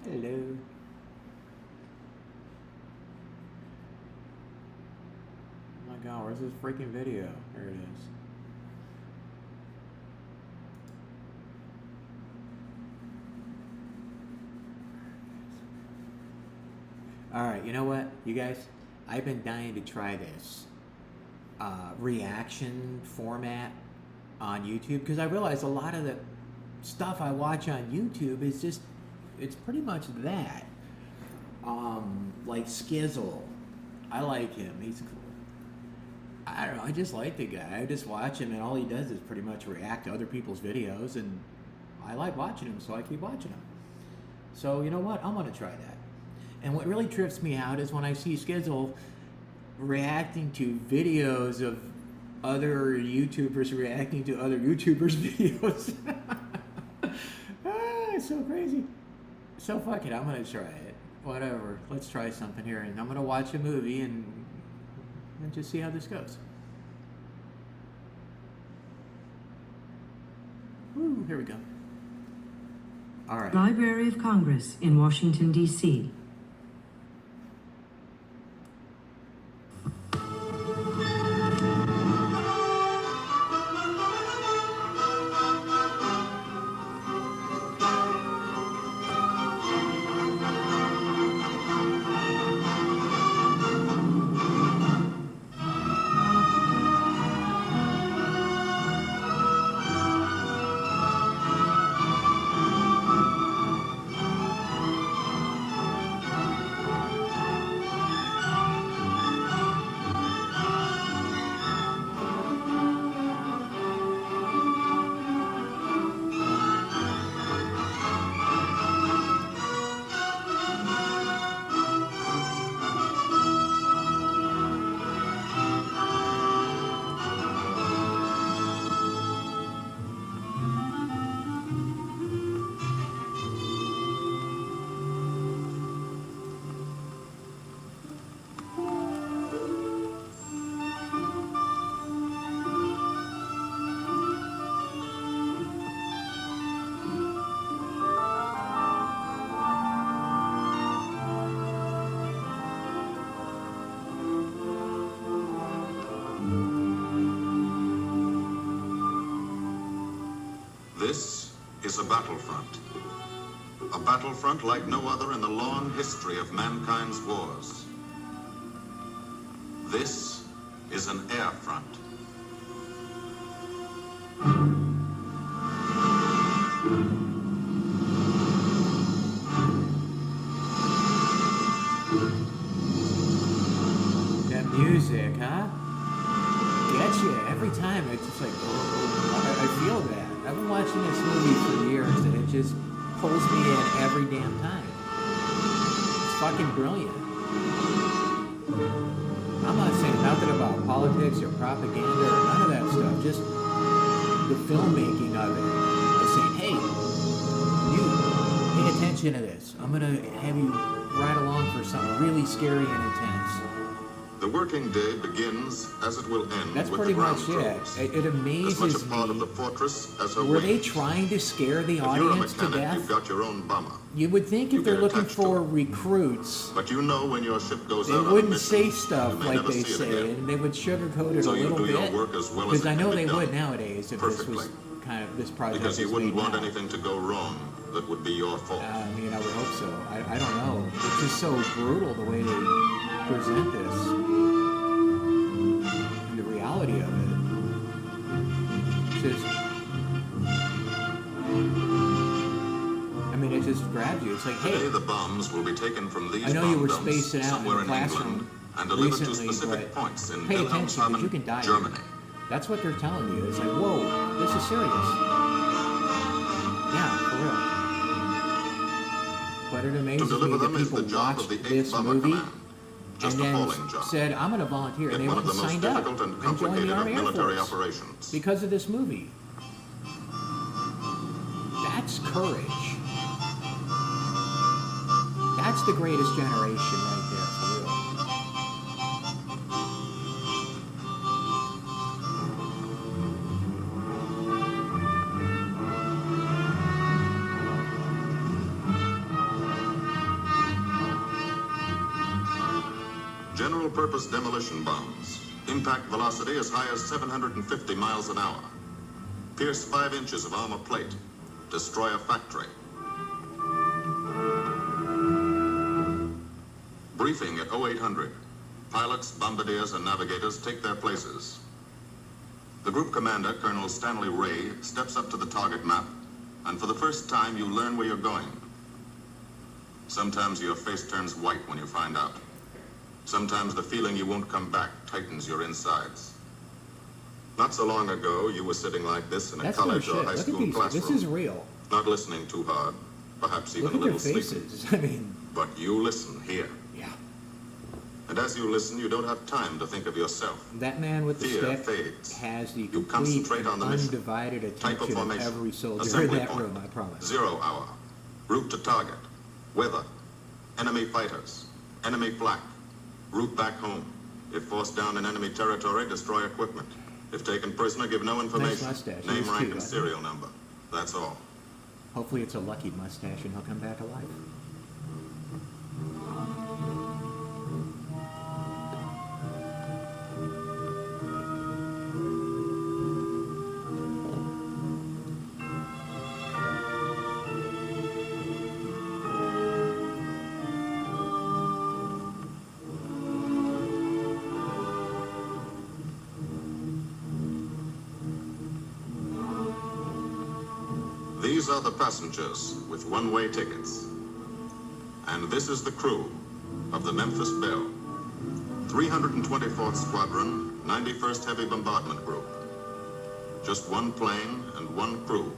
Hello. Oh my god, where's this freaking video? There it is. Alright, you know what, you guys? I've been dying to try this reaction format on YouTube because I realize a lot of the stuff I watch on YouTube is just, it's pretty much that. Like Skizzle. I like him. He's cool. I don't know, I just like the guy. I just watch him and all he does is pretty much react to other people's videos and I like watching him, so I keep watching him. So you know what? I'm gonna try that. And what really trips me out is when I see Skizzle reacting to videos of other YouTubers reacting to other YouTubers' videos. It's so crazy. So fuck it, I'm gonna try it. Whatever, let's try something here. And I'm gonna watch a movie and just see how this goes. Woo, here we go. All right. Library of Congress in Washington, D.C. This is a battlefront. A battlefront like no other in the long history of mankind's wars. This is an air front. That music, huh? Gets you every time. It's just like, oh, I feel that. I've been watching this movie for years and it just pulls me in every damn time. It's fucking brilliant. I'm not saying nothing about politics or propaganda or none of that stuff, just the filmmaking of it. It's saying, hey, you, pay attention to this. I'm going to have you ride along for something really scary and intense. The working day begins as it will end. That's with pretty the ground much troops. it. It amazes as much a part of me. the fortress as her Were they wings. trying to scare the If you're a audience to mechanic, death? you've got your own bomber. You would think You if they're get looking attached to for it. recruits, But you know when your ship goes they out on a wouldn't mission, say stuff you may like never they see it say, again. and they would sugarcoat it So a you little do your bit. work as well as Because it I can know be they done. would nowadays if this was Perfectly. kind of this project Because you was wouldn't made want now. anything to go wrong that would be your fault. I mean, I would hope so. I don't know. It's just so brutal the way they present this. And the reality of it. It's just, I mean, it just grabs you. It's like, Today hey, the bombs will be taken from these I know you were bomb dumps spacing out in somewhere the in classroom England and delivered to recently, specific but points in pay attention because Wilhelmshaven, you can die. Germany. That's what they're telling you. It's like, whoa, this is serious. Yeah, for real. But it To amazes me deliver that them is people the job of watched the 8th this Bomber movie Command. Just and a then falling job. said, I'm going to volunteer. And Yet they one went of and the most signed up difficult and and joined the complicated of Army Air military Force operations. because of this movie. That's courage. That's the greatest generation right there, for real. multi-purpose demolition bombs. Impact velocity as high as 750 miles an hour. Pierce 5 inches of armor plate. Destroy a factory. Briefing at 0800. Pilots, bombardiers, and navigators take their places. The group commander, Colonel Stanley Ray, steps up to the target map, and for the first time you learn where you're going. Sometimes your face turns white when you find out. Sometimes the feeling you won't come back tightens your insides. Not so long ago, you were sitting like this in a That's no college shit. or high Look at school these. classroom. This is real. Not listening too hard, perhaps even Look a at their little sleepy. faces. I mean, But you listen here. yeah. And as you listen, you don't have time to think of yourself. That man with the Fear stick fades. has the You complete concentrate and on the mission. undivided Type of attention of formation. every soldier in Assembly that point. room, I promise. 0 hour. Route to target. Weather. Enemy fighters. Enemy flak. Route back home. If forced down in enemy territory, destroy equipment. If taken prisoner, give no information. mustache. Name, He's rank, cute, and I think. serial number. That's all. Hopefully it's a lucky mustache and he'll come back alive. These are the passengers with one-way tickets. And this is the crew of the Memphis Belle, 324th Squadron, 91st Heavy Bombardment Group. Just one plane and one crew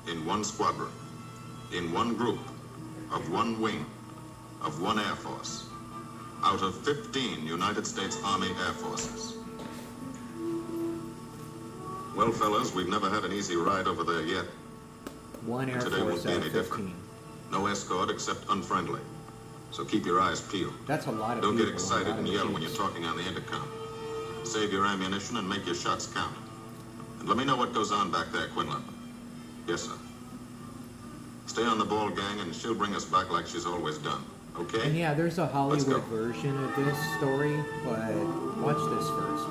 in one squadron, in one group, of one wing, of one Air Force, out of 15 United States Army Air Forces. Well, fellas, we've never had an easy ride over there yet. One Air Today Force won't be out any of different. 15. No escort except unfriendly. So keep your eyes peeled. That's a lot of Don't people. get excited a lot and of yell when you're machines. talking on the intercom. Save your ammunition and make your shots count. And let me know what goes on back there, Quinlan. Yes, sir. Stay on the ball, gang, and she'll bring us back like she's always done. Okay? And yeah, there's a Let's Hollywood go. version of this story, but watch this first.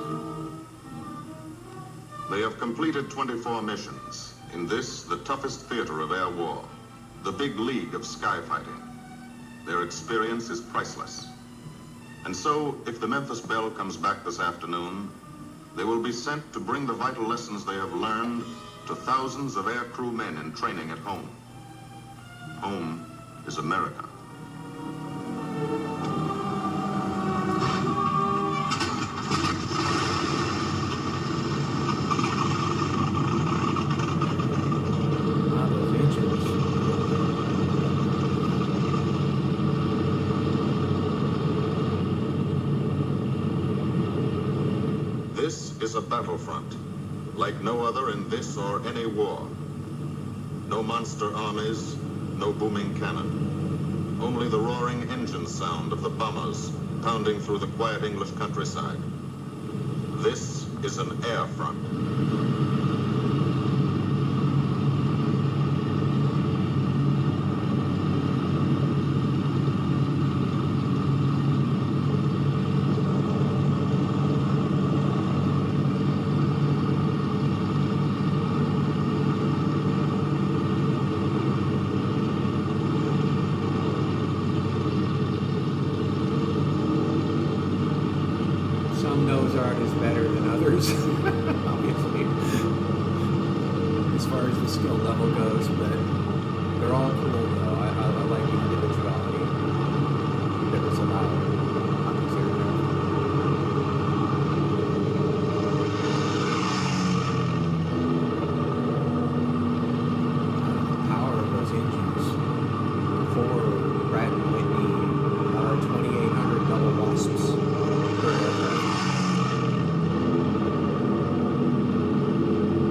They have completed 24 missions. In this, the toughest theater of air war. The big league of sky fighting. Their experience is priceless. And so, if the Memphis Belle comes back this afternoon, they will be sent to bring the vital lessons they have learned to thousands of air crew men in training at home. Home is America. Wow, those engines. This is a battlefront, like no other in this or any war. No monster armies, no booming cannon. Only the roaring engine sound of the bombers pounding through the quiet English countryside. This is an air front. Some nose art is better than others, obviously, as far as the skill level goes, but they're all cool, though. I like the individuality that was allowed on these aircraft. The power of those engines. 4 Pratt & Whitney 2800 double wasps per aircraft.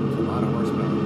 It's a lot of horsepower.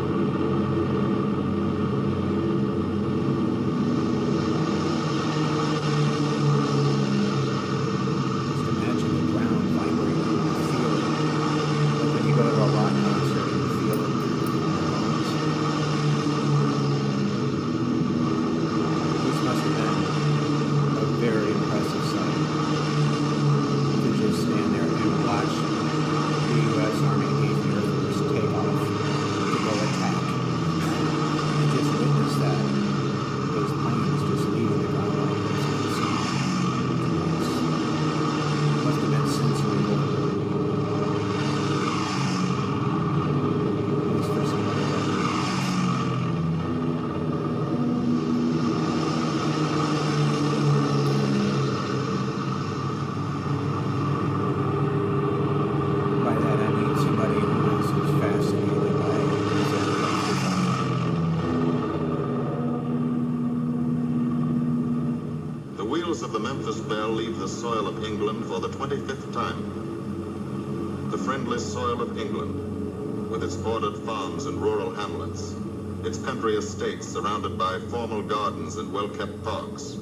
the soil of England for the 25th time. The friendly soil of England, with its ordered farms and rural hamlets, its country estates surrounded by formal gardens and well-kept parks.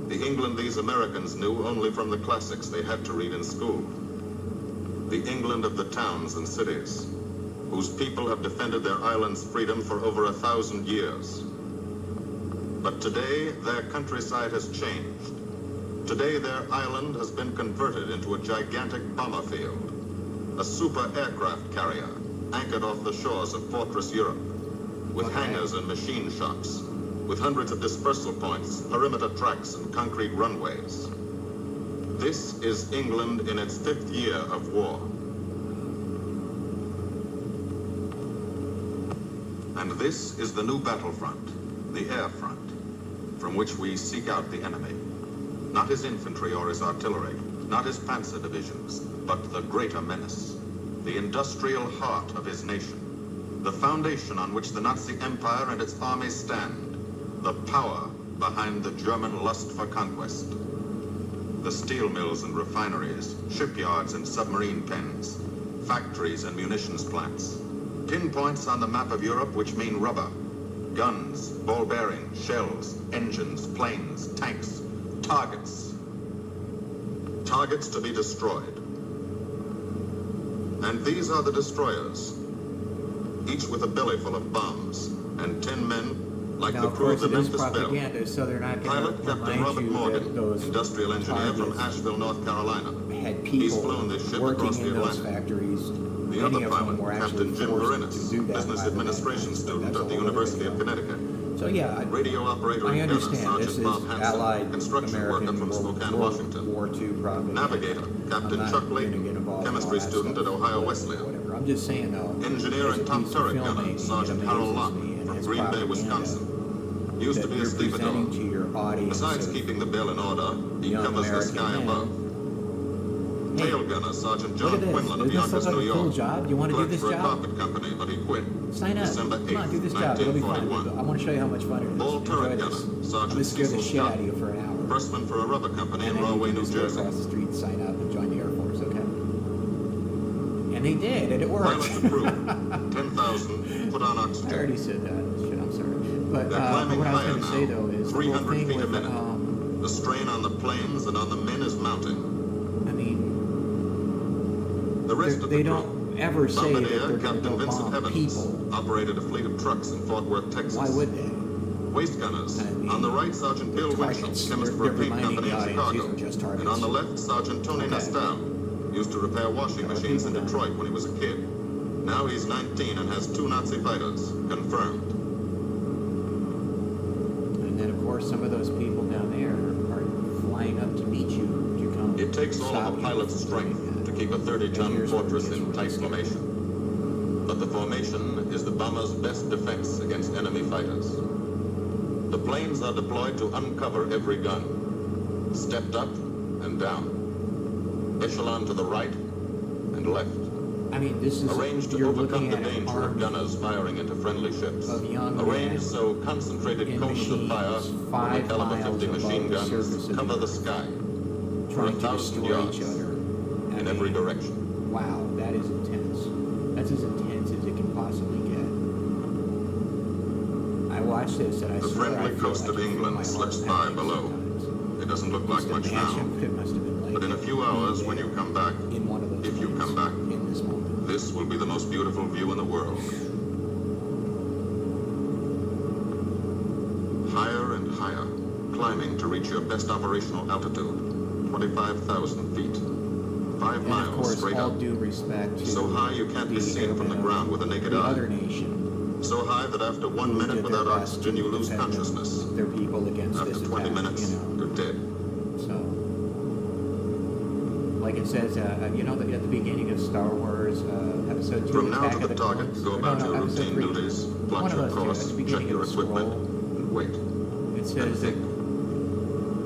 The England these Americans knew only from the classics they had to read in school. The England of the towns and cities, whose people have defended their island's freedom for over 1,000 years. But today, their countryside has changed. Today, their island has been converted into a gigantic bomber field, a super aircraft carrier anchored off the shores of Fortress Europe, with hangars and machine shops, with hundreds of dispersal points, perimeter tracks, and concrete runways. This is England in its 5th year of war. And this is the new battlefront, the air front, from which we seek out the enemy. Not his infantry or his artillery, not his panzer divisions, but the greater menace, the industrial heart of his nation, the foundation on which the Nazi Empire and its armies stand, the power behind the German lust for conquest. The steel mills and refineries, shipyards and submarine pens, factories and munitions plants, pinpoints on the map of Europe which mean rubber, guns, ball bearings, shells, engines, planes, tanks, targets. Targets to be destroyed. And these are the destroyers, each with a belly full of bombs, and 10 men like now, the crew of the Memphis Belle. Propaganda, so they're not going Pilot to Captain remind Robert you Morgan, that those industrial engineer from Asheville, North Carolina. had He's people flown this ship working across the in those Atlantic. factories. The Many other of them pilot, were actually Captain Jim forced Verinis, to do that business by the administration Nazis, but student that's at the a whole other University of thing. Connecticut. So yeah, Radio operator I and gunner understand. This Sergeant is Bob Hansen, Allied construction worker American from Spokane, World Washington. War II propaganda. Navigator, Captain I'm not Chuck gonna Layton, get involved in chemistry all that student stuff, at Ohio but Wesleyan. Whatever. I'm just saying though. Engineer as a and top piece of turret gunner, filmmaking, Sergeant it Harold amazes Locke me, and from his Green Bay, propaganda Wisconsin. Used to that be a you're presenting to stevedore. your audience Besides of keeping the Belle in order, he young covers the American sky men. above. Hey, Tail gunner Sergeant look John at this. Quinlan of Doesn't this Yonkers, look New like a cool York. job? You want to do Clerked this for a job? carpet company, but he quit. Sign up. December Come on, 8th, do this job. It'll be fun. 1941. I want to show you how much fun it is. Ball turret Enjoy gunner, this. I'm Sergeant going to scare the Cecil shit Scott. out of you for an hour. Firstman for a rubber company And in then you Rahway, can New just go Jersey. across the street, sign up, and join the Air Force, okay? And they did, and it worked. Pilot and crew, 10,000, put on I oxygen. already said that. Shit, I'm sorry. But They're climbing what I was higher going to now, say, though, is the whole 300 thing feet a with, minute. The strain on the planes and on the men is mounting. I mean, The rest of they the crew, don't ever say that Bombardier they're going to Captain go Vincent bomb Evans, people. operated a fleet of trucks in Fort Worth, Texas. Why would they? Waste gunners. I mean, On the right, Sergeant Bill targets. Winchell, chemist They're for a paint reminding company the in audience Chicago. these are just targets. And on the left, Sergeant Tony Okay. Nastal, used to repair washing machines in people Detroit when he was a kid. Now he's 19 and has 2 Nazi fighters, confirmed. And then, of course, some of those people down there are flying up to meet you to come. It takes all stop of a you pilot's from strength doing to that. keep a 30-ton here's where it fortress gets in really tight scary. formation. But the formation is the bomber's best defense against enemy fighters. The planes are deployed to uncover every gun, stepped up and down, echelon to the right and left, I mean, this is arranged to you're overcome looking the at an danger of army gunners firing into friendly ships. of young Arranged men so concentrated in cones of fire machines from the 5 caliber miles 50 machine above the guns surface of cover the the sky for trying to 1,000 destroy yards each other. I in mean, every direction. Wow, that is intense. That's as intense as it can possibly get. I watched this and I The swear I friendly feel coast like of I feel England my heart slips by pounding below. sometimes. It doesn't look like Just much now, imagine what it must have been like. but in a few hours when you come back, in one of those if you planes come back, in this moment. this will be the most beautiful view in the world. Higher and higher, climbing to reach your best operational altitude, 25,000 feet. 5 And of miles course, straight all up. due respect to So high you can't be seen from the airmen ground with a of naked the eye. other nation. So high that after 1 who minute did their without best oxygen to you lose defend consciousness. their people against After this 20 attack, minutes, you know. you're dead. So, like it says, you know, at the beginning of Star Wars, episode 2, From now Attack to of the the target, Clones. go Or about no, your episode routine 3. duties, One plot of your those two, at course, the check beginning your of the equipment, scroll. and wait. It And says that think.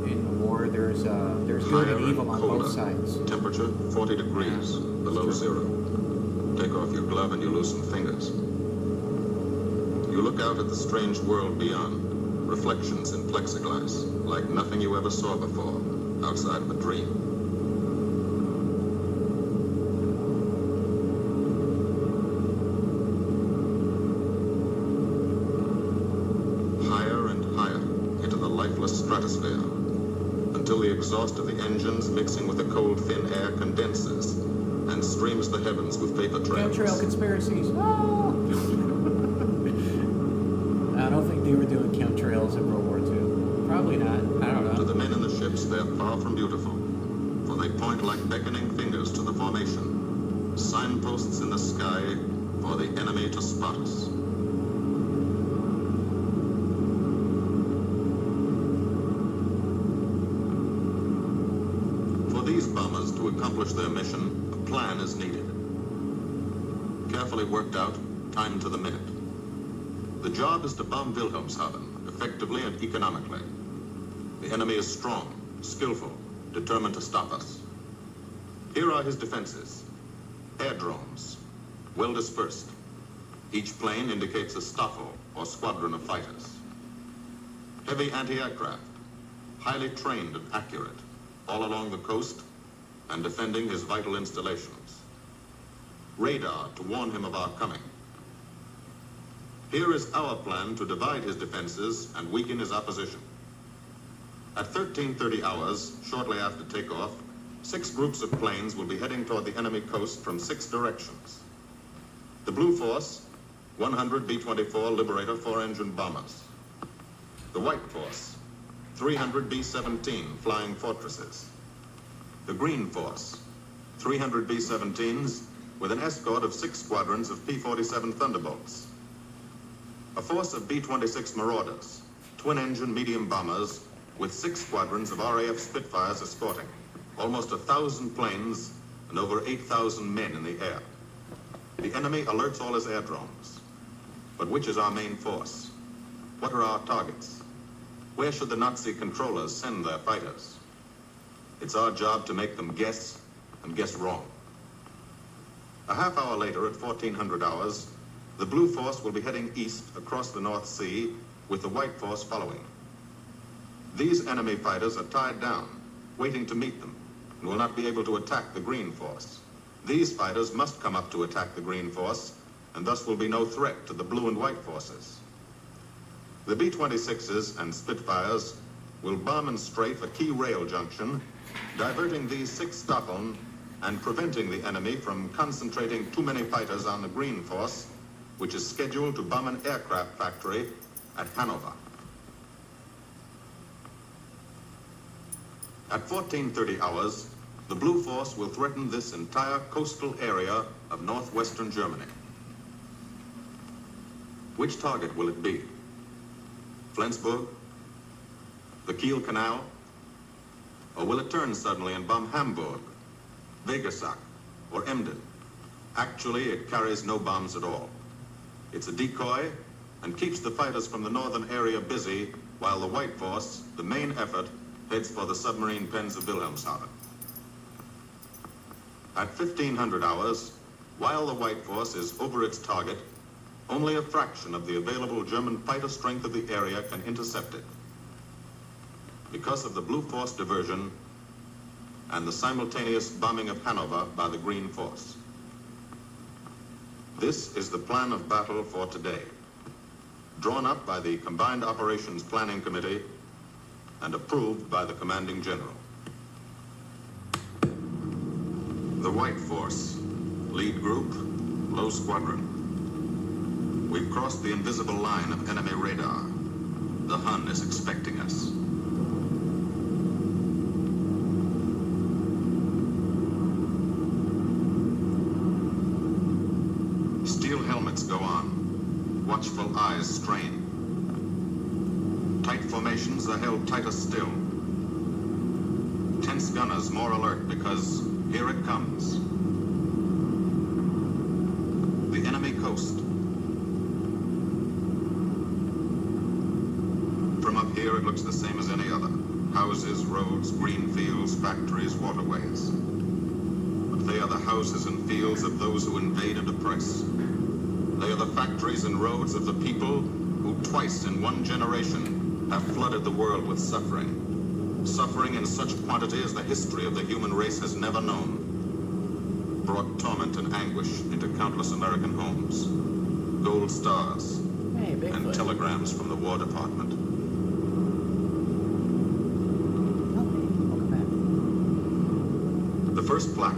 in war there's good Higher and evil on colder. both sides. Temperature 40 degrees below true. zero. Take off your glove and you loosen fingers. You look out at the strange world beyond. Reflections in plexiglass, like nothing you ever saw before. outside of a dream. Higher and higher into the lifeless stratosphere, until the exhaust of the engines mixing with the cold, thin air condenses and streams the heavens with vapor trails. Chemtrail conspiracies. Oh! I don't think they were doing chemtrails in World War II. Probably not. I don't To know. the men in the ships, they're far from beautiful, for they point like beckoning fingers to the formation, signposts in the sky for the enemy to spot us. For these bombers to accomplish their mission, a plan is needed. Carefully worked out, timed to the minute. The job is to bomb Wilhelmshaven effectively and economically. The enemy is strong, skillful, determined to stop us. Here are his defenses. Airdromes, well dispersed. Each plane indicates a staffel or squadron of fighters. Heavy anti-aircraft, highly trained and accurate, all along the coast and defending his vital installations. Radar to warn him of our coming. Here is our plan to divide his defenses and weaken his opposition. At 13:30 hours, shortly after takeoff, 6 groups of planes will be heading toward the enemy coast from 6 directions. The Blue Force, 100 B-24 Liberator 4-engine bombers. The White Force, 300 B-17 Flying Fortresses. The Green Force, 300 B-17s with an escort of 6 squadrons of P-47 Thunderbolts. A force of B-26 Marauders, twin-engine medium bombers with 6 squadrons of RAF Spitfires escorting. Almost 1,000 planes and over 8,000 men in the air. The enemy alerts all his airdromes. But which is our main force? What are our targets? Where should the Nazi controllers send their fighters? It's our job to make them guess, and guess wrong. A half hour later, at 1400 hours, the Blue Force will be heading east across the North Sea, with the White Force following. These enemy fighters are tied down, waiting to meet them, and will not be able to attack the Green Force. These fighters must come up to attack the Green Force, and thus will be no threat to the Blue and White Forces. The B-26s and Spitfires will bomb and strafe a key rail junction, diverting these 6 Staffeln and preventing the enemy from concentrating too many fighters on the Green Force, which is scheduled to bomb an aircraft factory at Hanover. At 14:30 hours, the Blue Force will threaten this entire coastal area of northwestern Germany. Which target will it be? Flensburg? The Kiel Canal? Or will it turn suddenly and bomb Hamburg, Wegesack, or Emden? Actually, it carries no bombs at all. It's a decoy and keeps the fighters from the northern area busy while the White Force, the main effort, heads for the submarine pens of Wilhelmshaven. At 1500 hours, while the White Force is over its target, only a fraction of the available German fighter strength of the area can intercept it. Because of the Blue Force diversion and the simultaneous bombing of Hanover by the Green Force. This is the plan of battle for today, drawn up by the Combined Operations Planning Committee and approved by the Commanding General. The White Force, lead group, low squadron. We've crossed the invisible line of enemy radar. The Hun is expecting us. Steel helmets go on. Watchful eyes strain. Tight formations are held tighter still. Tense gunners more alert because here it comes. The enemy coast. From up here it looks the same as any other. Houses, roads, green fields, factories, waterways. But they are the houses and fields of those who invade and oppress. They are the factories and roads of the people who twice in one generation have flooded the world with suffering. suffering in such quantity as the history of the human race has never known, brought torment and anguish into countless American homes. Gold stars Hey, and Bigfoot. telegrams from the War Department. Welcome back. The first plaque,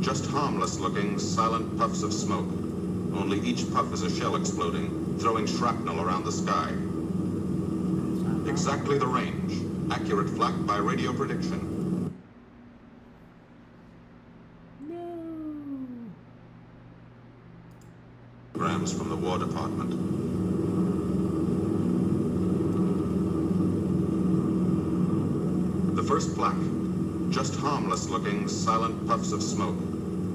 just harmless-looking, silent puffs of smoke. Only each puff is a shell exploding, throwing shrapnel around the sky. Exactly the range. Accurate flak by radio prediction. No. Grams from the War Department. The first plaque, just harmless-looking, silent puffs of smoke.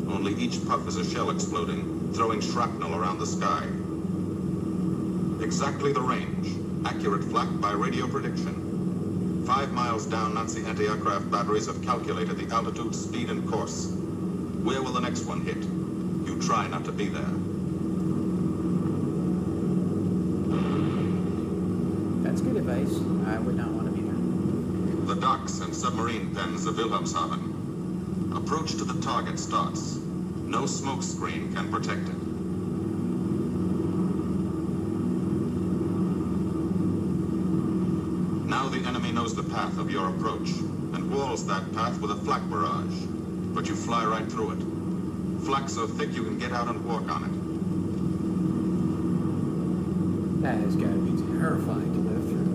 Only each puff is a shell exploding, throwing shrapnel around the sky. Exactly the range. Accurate flak by radio prediction. 5 miles down, Nazi anti-aircraft batteries have calculated the altitude, speed, and course. Where will the next one hit? You try not to be there. That's good advice. I would not want to be there. The docks and submarine pens of Wilhelmshaven. Approach to the target starts. No smoke screen can protect it. Now the enemy knows the path of your approach and walls that path with a flak barrage. But you fly right through it. Flak so thick you can get out and walk on it. That has got to be terrifying to live through.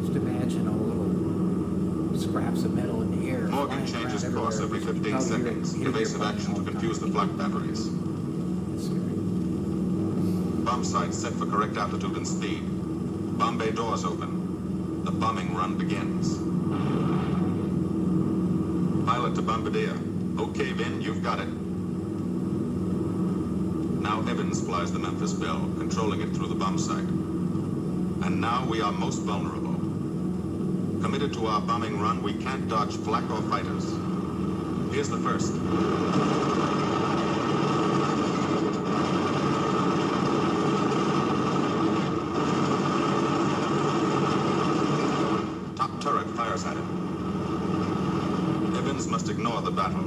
Just imagine all little scraps of metal in the air. Morgan flying changes around course every everywhere. 15 Probably seconds. hitting your Evasive plane action all to the confuse the time. flak batteries. That's scary. Bomb sights set for correct altitude and speed. Bombay doors open. The bombing run begins. Pilot to Bombardier. Okay, Vin, you've got it. Now Evans flies the Memphis Belle, controlling it through the bomb site. And now we are most vulnerable. Committed to our bombing run, we can't dodge flak or fighters. Here's the first. Top turret fires at it. Evans must ignore the battle.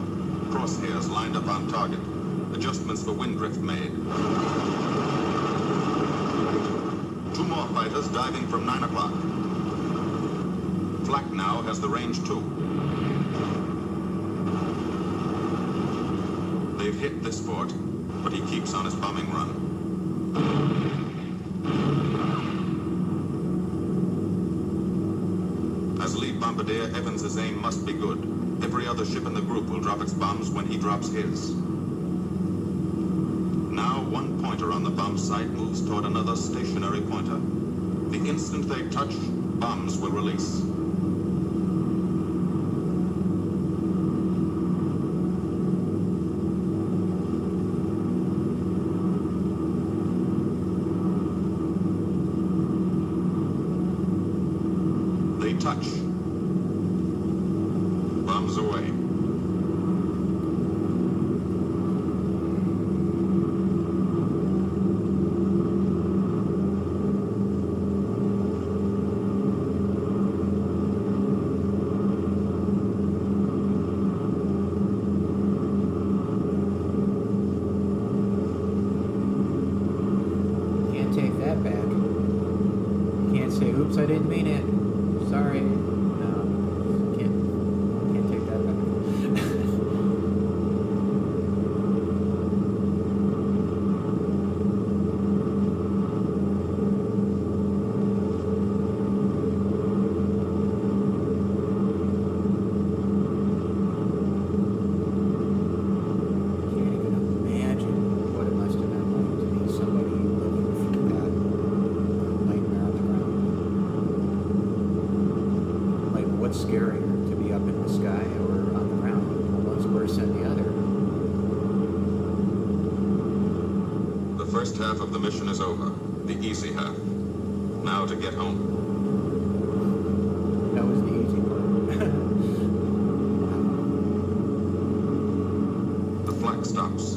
Crosshairs lined up on target. Adjustments for wind drift made. 2 more fighters diving from 9 o'clock. Flak now has the range too. They've hit this fort, but he keeps on his bombing run. As lead bombardier, Evans' aim must be good. Every other ship in the group will drop its bombs when he drops his. Now one pointer on the bomb site moves toward another stationary pointer. The instant they touch, bombs will release. They touch. Bombs away. Can't take that back. Can't say, oops, I didn't mean it. Sorry. No. Can't take that back. Can't even imagine what it must have been like to be somebody living through that nightmare on the ground. Like, what's scarier, to be up in the sky or on the ground? One's worse than the other. The first half of the mission is over. The easy half. Now to get home. That was the easy part. The flak stops.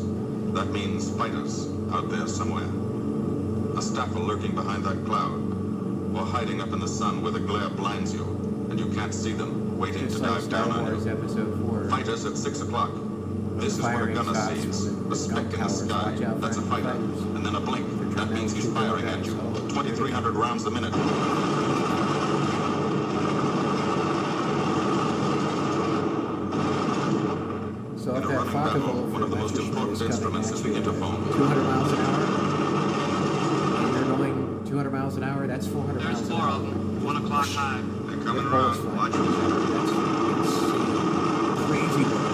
That means fighters out there somewhere. A staffel lurking behind that cloud, or hiding up in the sun where the glare blinds you. and you can't see them waiting Just to like dive Star down on Wars you. Episode 4. Fighters at 6 o'clock. This is what a Firing gunner shots sees. from A the speck in the towers. sky. Watch out That's a for fighter. fighters. And then a blink. They're That means he's trying to firing at you. 2,300 rounds a minute. So In if a that running battle, Focke-Wulf one of the most eventually important is coming instruments at is the you at interphone. 200 miles an hour, and you're going 200 miles an hour, that's 400 There's miles an four hour. of them. 1 o'clock high. They're coming The Poles around. flying. Watch That's insane. Crazy work.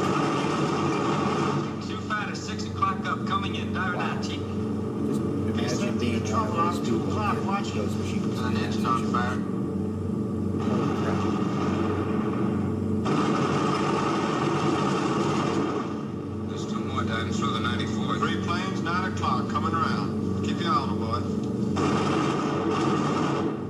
Two fighters, 6 o'clock up, coming in. Diver Wow. now, Chief. Just imagine being one of those people in those machines. An engine on fire. Holy crap. There's 2 more diving through the 94. 3 planes, 9 o'clock, coming around. Keep your eye on them, boy.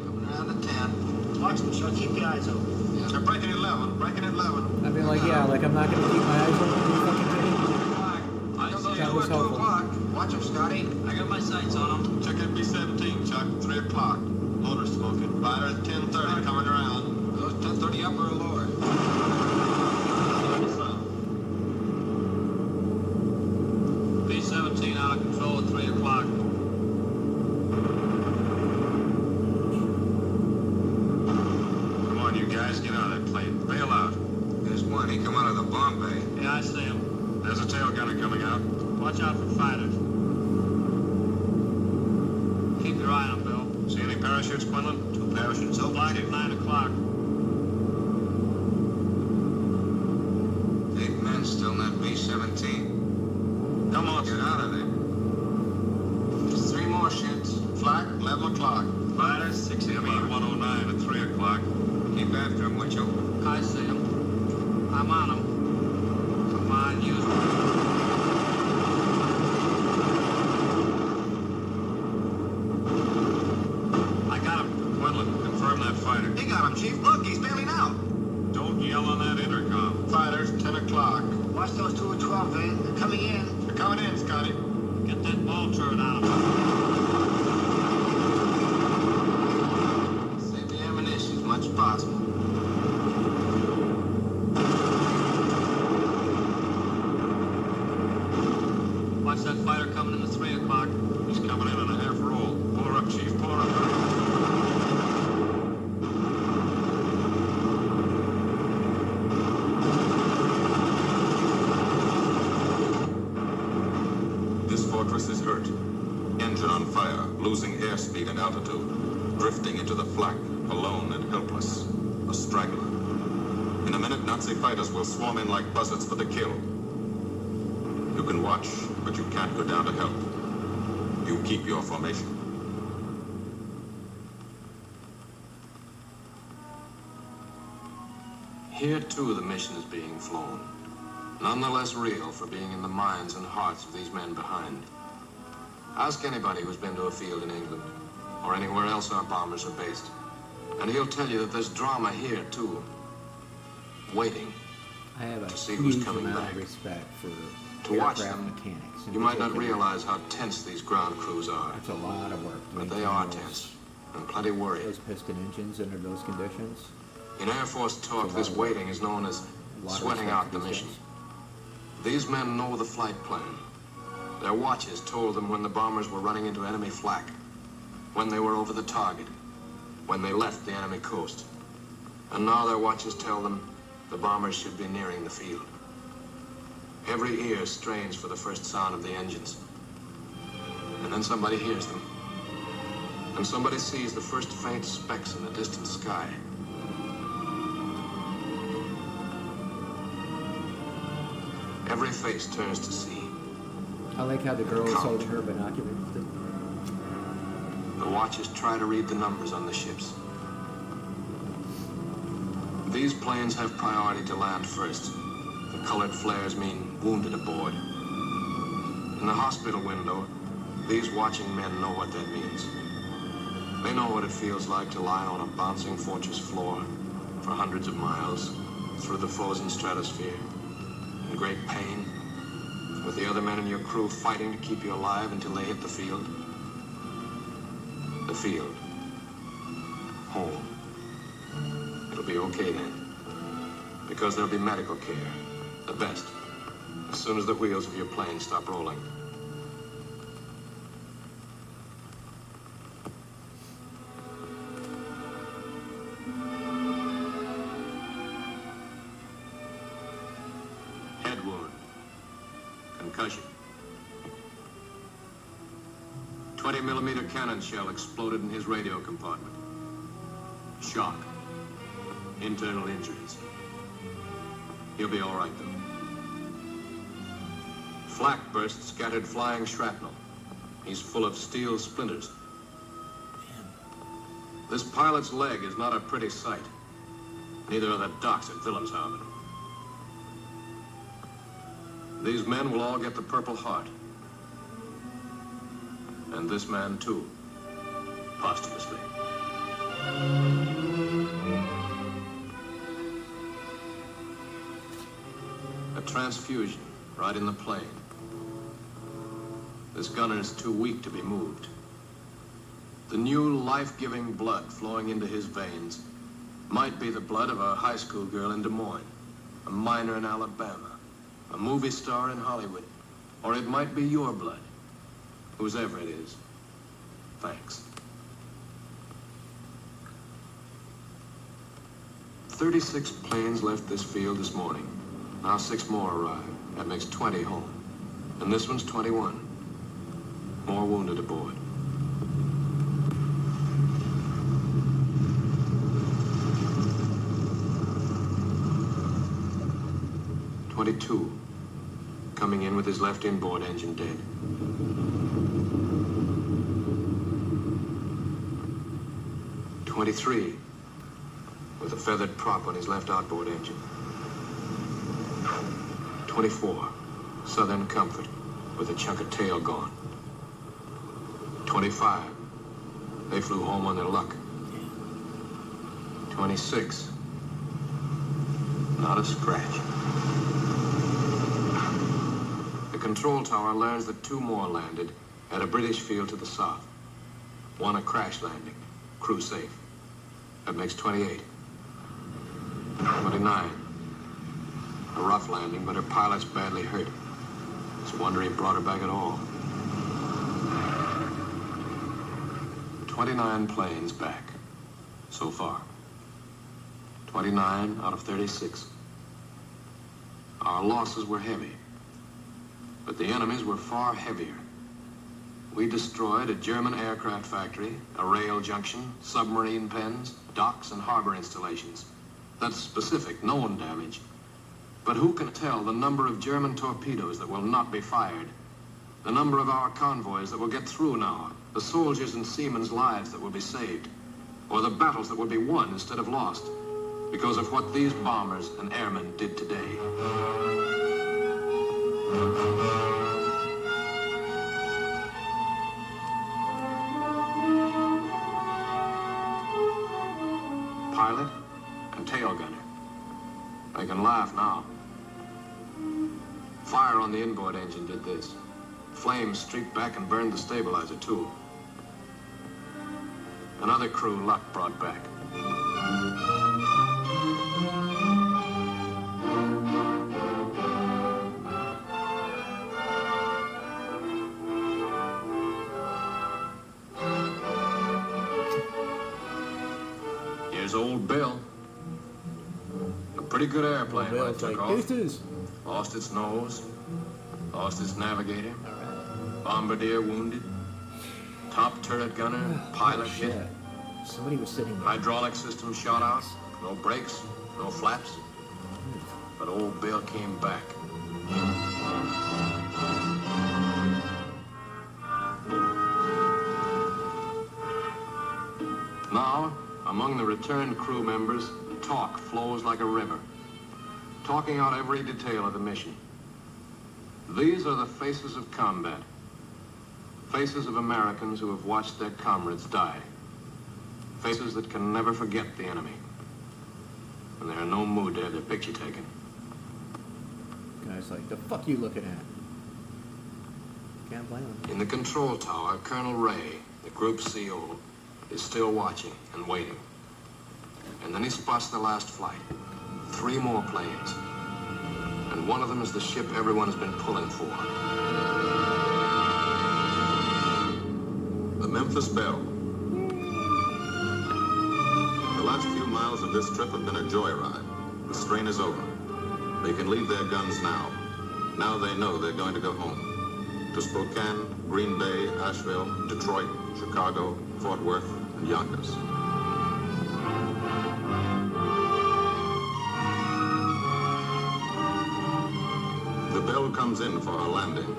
Coming around at 10. Watch them, Chuck. Keep your eyes open. Yeah. They're breaking 11. Breaking 11. I'd be like, yeah, like I'm not gonna keep my eyes open. Are you fucking kidding? I see That you was at 2 helpful. o'clock. Watch them, Scotty. I got my sights on them. Check in B-17, Chuck. 3 o'clock. Motor smoking. Fighter at 10:30, coming around. Those 10:30 up or lower? B-17 out of control at 3 o'clock. Come on, you guys. Get out of that plane. Bail out. There's one. He come out of the bomb bay. Yeah, I see him. There's a tail gunner coming out. Watch out for fighters. Keep your eye on them, Bill. See any parachutes, Quinlan? 2 parachutes open. Flag at 9 o'clock. 8 men still in that B-17. Come on. Get out of there. There's 3 more shits. Flag, 11 o'clock. Fighters, 6 o'clock. ME-109 at 3 o'clock. Keep after him, would you? I see him. I'm on him. Come on, use him. I got him. Quinlan, confirm that fighter. He got him, Chief. Look, he's bailing out. Don't yell on that intercom. Fighters, 10 o'clock. Watch those 2 at 12, Van. They're coming in. They're coming in, Scotty. Get that ball turret on him. Save the ammunition as much as possible. Watch that fighter coming in at 3 o'clock. He's coming in on a half roll. Pull her up, Chief. Pull her up. This fortress is hurt. Engine on fire, losing airspeed and altitude, drifting into the flak, alone and helpless. A straggler. In a minute, Nazi fighters will swarm in like buzzards for the kill. You can watch, but you can't go down to help. You keep your formation. Here, too, the mission is being flown. None the less real for being in the minds and hearts of these men behind. Ask anybody who's been to a field in England, or anywhere else our bombers are based, and he'll tell you that there's drama here, too. Waiting. I have a To see who's huge coming amount back. of respect for To watch aircraft them, mechanics. in you might not particular. realize how tense these ground crews are. That's a lot of work. to But they maintain are those- tense, and plenty worried. Those piston engines under those conditions. In Air Force talk, It's a lot this of work. waiting is known as A lot of sweating respect out for the these mission. guys. These men know the flight plan. Their watches told them when the bombers were running into enemy flak, when they were over the target, when they left the enemy coast. And now their watches tell them the bombers should be nearing the field. Every ear strains for the first sound of the engines. And then somebody hears them. And somebody sees the first faint specks in the distant sky. Every face turns to see. I like how the girl is Count. holding her binoculars. The watchers try to read the numbers on the ships. These planes have priority to land first. The colored flares mean wounded aboard. In the hospital window, these watching men know what that means. They know what it feels like to lie on a bouncing fortress floor for hundreds of miles through the frozen stratosphere in great pain, with the other men in your crew fighting to keep you alive until they hit the field. The field. Home. It'll be okay then. Because there'll be medical care. The best. As soon as the wheels of your plane stop rolling. Head wound. Concussion. 20-millimeter cannon shell exploded in his radio compartment. Shock. Internal injuries. He'll be all right, though. Flak burst scattered flying shrapnel. He's full of steel splinters. This pilot's leg is not a pretty sight. Neither are the docks at Wilhelmshaven. These men will all get the Purple Heart. And this man, too. Posthumously. A transfusion right in the plane. This gunner's too weak to be moved. The new life-giving blood flowing into his veins might be the blood of a high school girl in Des Moines, a miner in Alabama, a movie star in Hollywood, or it might be your blood. Whosever it is, thanks. 36 planes left this field this morning. Now 6 more arrived. That makes 20 home. And this one's 21. More wounded aboard. "22. Coming in with his left inboard engine dead. "23. With a feathered prop on his left outboard engine. 24. Southern Comfort, with a chunk of tail gone. 25. They flew home on their luck. 26. Not a scratch. The control tower learns that 2 more landed at a British field to the south. 1 a crash landing, crew safe. That makes 28. 29. A rough landing, but her pilot's badly hurt. It's a wonder he brought her back at all. 29 planes back, so far. 29 out of 36. Our losses were heavy, but the enemy's were far heavier. We destroyed a German aircraft factory, a rail junction, submarine pens, docks, and harbor installations. That's specific, known damage. But who can tell the number of German torpedoes that will not be fired? The number of our convoys that will get through now? The soldiers and seamen's lives that will be saved? Or the battles that will be won instead of lost? Because of what these bombers and airmen did today. Pilot and tail gunner. They can laugh now. Fire on the inboard engine did this. Flames streaked back and burned the stabilizer, too. Another crew luck brought back. Here's old Bill. A pretty good airplane when it took off. Deuces. Lost its nose. Lost its navigator. Bombardier wounded. Top turret gunner. Pilot hit. Somebody was sitting there. Hydraulic system shot out. No brakes. No flaps. But old Bill came back. Now, among the returned crew members, talk flows like a river, talking out every detail of the mission. These are the faces of combat, faces of Americans who have watched their comrades die, faces that can never forget the enemy, and they're in no mood to have their picture taken. Guy's like, the fuck you looking at? Can't blame him. In the control tower, Colonel Ray, the group CO, is still watching and waiting. And then he spots the last flight. 3 more planes. And one of them is the ship everyone's been pulling for. The Memphis Belle. The last few miles of this trip have been a joyride. The strain is over. They can leave their guns now. Now they know they're going to go home. To Spokane, Green Bay, Asheville, Detroit, Chicago, Fort Worth, and Yonkers. The Belle comes in for her landing.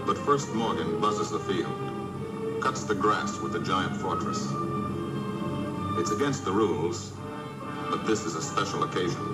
But first Morgan buzzes the field, cuts the grass with the giant fortress. It's against the rules, but this is a special occasion.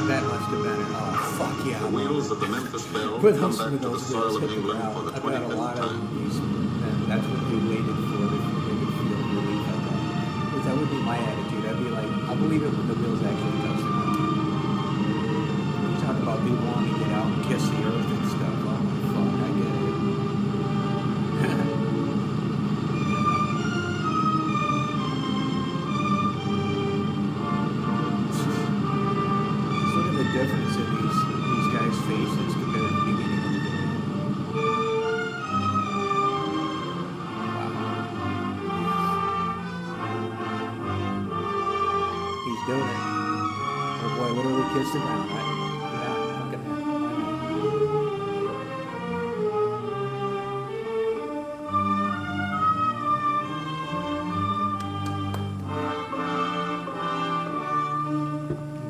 That must have been it. Oh, fuck yeah. The wheels of the Memphis Belle With come those, back with to the those soil wheels of hit the England ground. for the I've got a 25th lot of time. these, and that's what they waited for. They could feel relief at that. Because that would be my attitude. I'd be like, I'll believe it when the wheels actually touch the ground. You talk about people wanting to get out and kiss the earth and stuff. Oh my fuck, I get it. Just look at the difference in these guys' faces compared to the beginning of the video. Wow. He's doing it. Oh boy, literally kissed the ground. Yeah, look at that.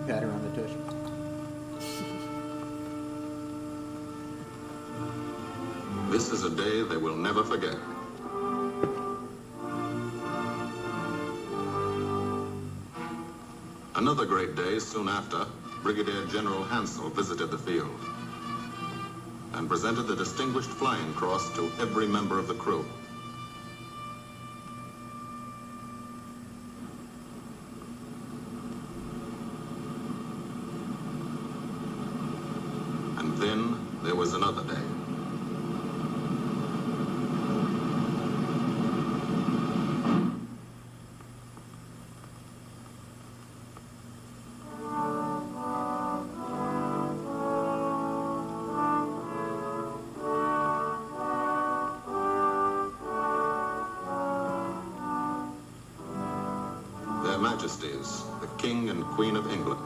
Pat her on the tush. This is a day they will never forget. Another great day soon after, Brigadier General Hansel visited the field and presented the Distinguished Flying Cross to every member of the crew. And then there was another day. Their Majesties, the King and Queen of England.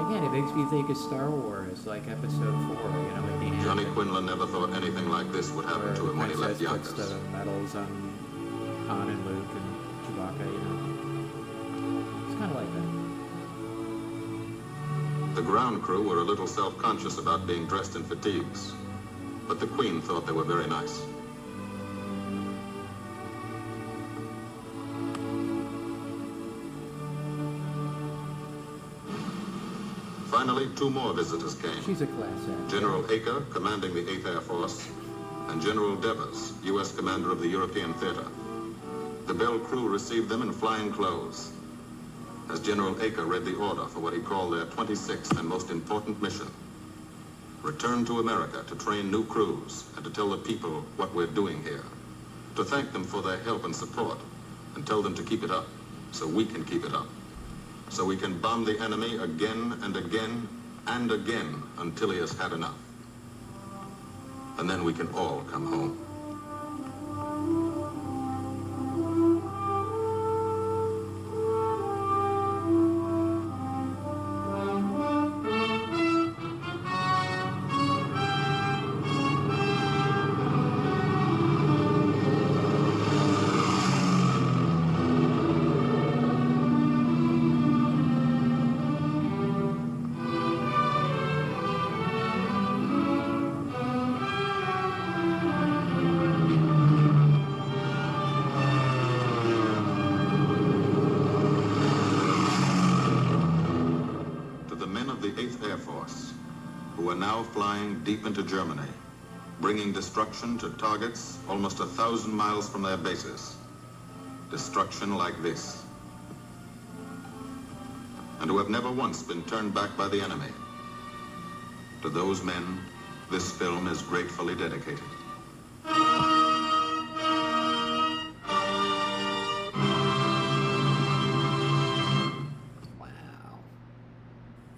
Again, it makes me think of Star Wars, like Episode 4, you know, at the end. Johnny Quinlan never thought anything like this would happen to him when he left Princess puts Yonkers. the medals on Han and Luke and Chewbacca, you know. It's kind of like that. The ground crew were a little self-conscious about being dressed in fatigues, but the Queen thought they were very nice. Finally, 2 more visitors came. She's a class act. General Acre, commanding the 8th Air Force, and General Devers, U.S. commander of the European Theater. The Belle crew received them in flying clothes, as General Acre read the order for what he called their 26th and most important mission. Return to America to train new crews and to tell the people what we're doing here. To thank them for their help and support, and tell them to keep it up, so we can keep it up. So we can bomb the enemy again and again and again until he has had enough. And then we can all come home. Air Force, who are now flying deep into Germany, bringing destruction to targets almost 1,000 miles from their bases. Destruction like this. And who have never once been turned back by the enemy. To those men, this film is gratefully dedicated. Wow.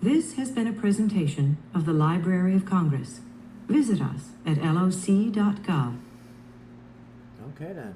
This has been a presentation of the Library of Congress. Visit us at loc.gov. Okay then.